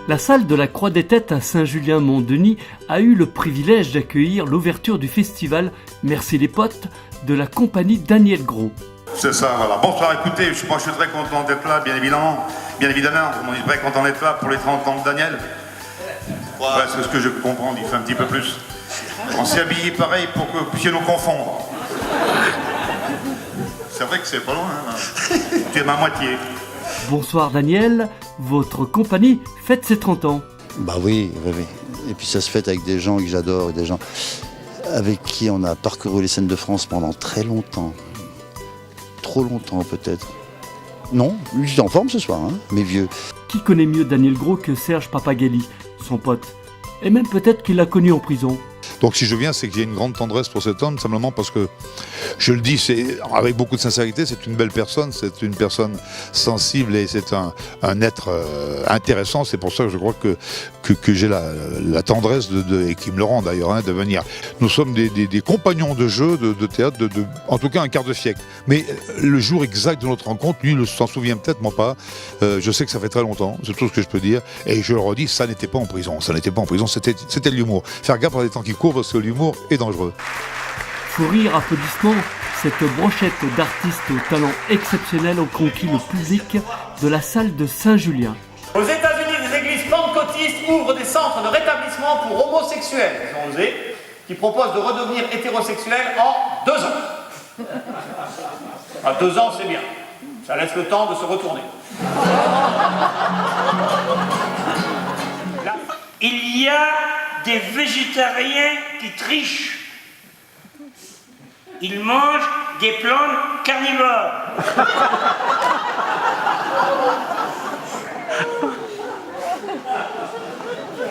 La salle de la Croix des Têtes à Saint-Julien-Mont-Denis a eu le privilège d'accueillir l'ouverture du festival Merci les potes de la compagnie Daniel Gros. C'est ça, voilà. Bonsoir, écoutez, moi je suis très content d'être là, bien évidemment. Bien évidemment, on est très content d'être là pour les 30 ans de Daniel. Ouais, c'est ce que je comprends, il fait un petit peu plus. On s'est habillé pareil pour que vous puissiez nous confondre. C'est vrai que c'est pas loin, hein. Tu es ma moitié. Bonsoir Daniel, votre compagnie fête ses 30 ans. Bah oui. Et puis ça se fête avec des gens que j'adore et des gens avec qui on a parcouru les scènes de France pendant très longtemps. Trop longtemps peut-être. Non, lui j'étais en forme ce soir, hein, mes vieux. Qui connaît mieux Daniel Gros que Serge Papagelli, son pote? Et même peut-être qu'il l'a connu en prison. Donc si je viens, c'est que j'ai une grande tendresse pour cet homme, simplement parce que, je le dis avec beaucoup de sincérité, c'est une belle personne, c'est une personne sensible et c'est un être intéressant. C'est pour ça que je crois que j'ai la tendresse, et qui me le rend d'ailleurs, hein, de venir. Nous sommes des compagnons de jeu, de théâtre, en tout cas un quart de siècle. Mais le jour exact de notre rencontre, lui, il s'en souvient peut-être, moi pas. Je sais que ça fait très longtemps, c'est tout ce que je peux dire. Et je le redis, ça n'était pas en prison. Ça n'était pas en prison, c'était de l'humour. Faire gaffe dans les temps qui courent, parce que l'humour est dangereux. Faut rire, applaudissements, cette brochette d'artistes au talent exceptionnel ont conquis le public de la salle de Saint-Julien. Aux États-Unis, des églises pentecôtistes ouvrent des centres de rétablissement pour homosexuels, ils ont osé, qui proposent de redevenir hétérosexuels en 2 ans. À 2 ans, c'est bien. Ça laisse le temps de se retourner. Il y a des végétariens qui trichent. Ils mangent des plantes carnivores.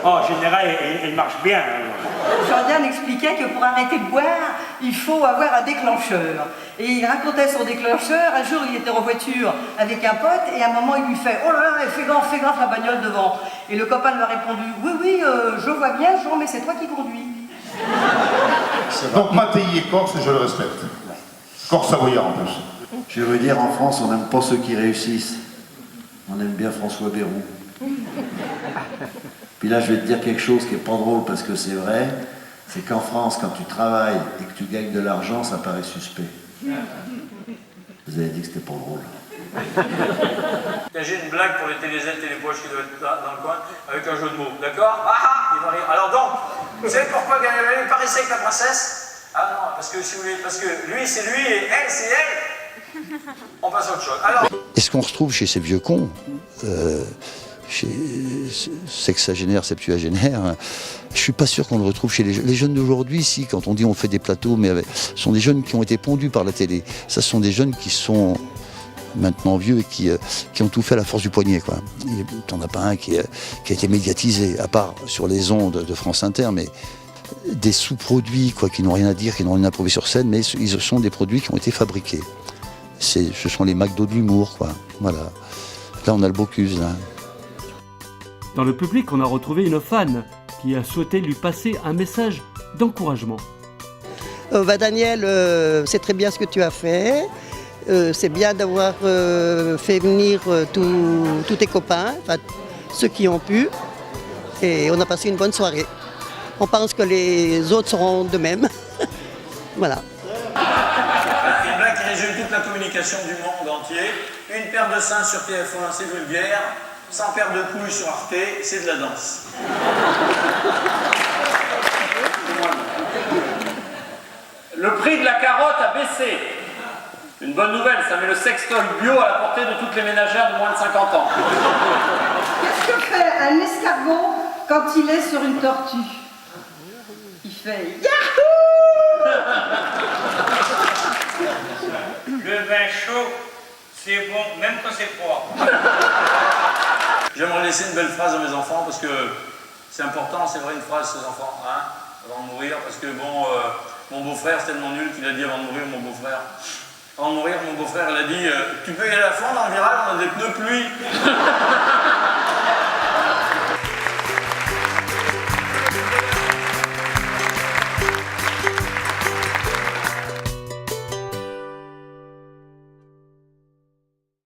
En général, elle marche bien. Jean-Yann expliquait que pour arrêter de boire, il faut avoir un déclencheur. Et il racontait son déclencheur. Un jour, il était en voiture avec un pote et à un moment, il lui fait « Oh là là, fais gaffe, la bagnole devant ». Et le copain lui a répondu « Oui, je vois bien, Jean, mais c'est toi qui conduis ». Donc Mattei est corse et je le respecte. Corse savoyard en plus. Je veux dire, en France, on n'aime pas ceux qui réussissent. On aime bien François Bayrou. Puis là, je vais te dire quelque chose qui n'est pas drôle parce que c'est vrai, c'est qu'en France, quand tu travailles et que tu gagnes de l'argent, ça paraît suspect. Vous avez dit que c'était pas drôle. J'ai une blague pour les télézètes et les poches qui doivent être là, dans le coin, avec un jeu de mots, d'accord? Il va rire. Alors donc, vous savez pourquoi il paraissait avec la princesse? Ah non, parce que si vous voulez, parce que lui c'est lui et elle c'est elle. On passe à autre chose. Alors... Est-ce qu'on retrouve chez ces vieux cons, chez sexagénaires, septuagénaires, je suis pas sûr qu'on le retrouve chez les jeunes d'aujourd'hui. Si, quand on dit on fait des plateaux, mais ce sont des jeunes qui ont été pondus par la télé. Ça, ce sont des jeunes qui sont maintenant vieux et qui ont tout fait à la force du poignet, quoi. Il n'y en a pas un qui a été médiatisé, à part sur les ondes de France Inter, mais des sous-produits, quoi, qui n'ont rien à dire, qui n'ont rien à prouver sur scène, mais ils sont des produits qui ont été fabriqués. Ce sont les McDo de l'humour, quoi. Voilà. Là, on a le Bocuse, là. Dans le public, on a retrouvé une fan qui a souhaité lui passer un message d'encouragement. Daniel, c'est très bien ce que tu as fait. C'est bien d'avoir fait venir tous tes copains, enfin, ceux qui ont pu. Et on a passé une bonne soirée. On pense que les autres seront de même. Voilà. Une blague qui résume toute la communication du monde entier. Une paire de seins sur TF1, c'est vulgaire. 100 paires de couilles sur Arte, c'est de la danse. Le prix de la carotte a baissé. Une bonne nouvelle, ça met le sextoy bio à la portée de toutes les ménagères de moins de 50 ans. Qu'est-ce que fait un escargot quand il est sur une tortue? Il fait Yahoo! Le vin chaud, c'est bon, même quand c'est froid. J'aimerais laisser une belle phrase à mes enfants parce que c'est important, c'est vrai une phrase, ces enfants, hein, avant de mourir, parce que bon, mon beau-frère, c'est tellement nul qu'il a dit avant de mourir, mon beau-frère. Avant de mourir, mon beau-frère, il a dit tu peux y aller à fond dans le virage, on a des pneus pluie.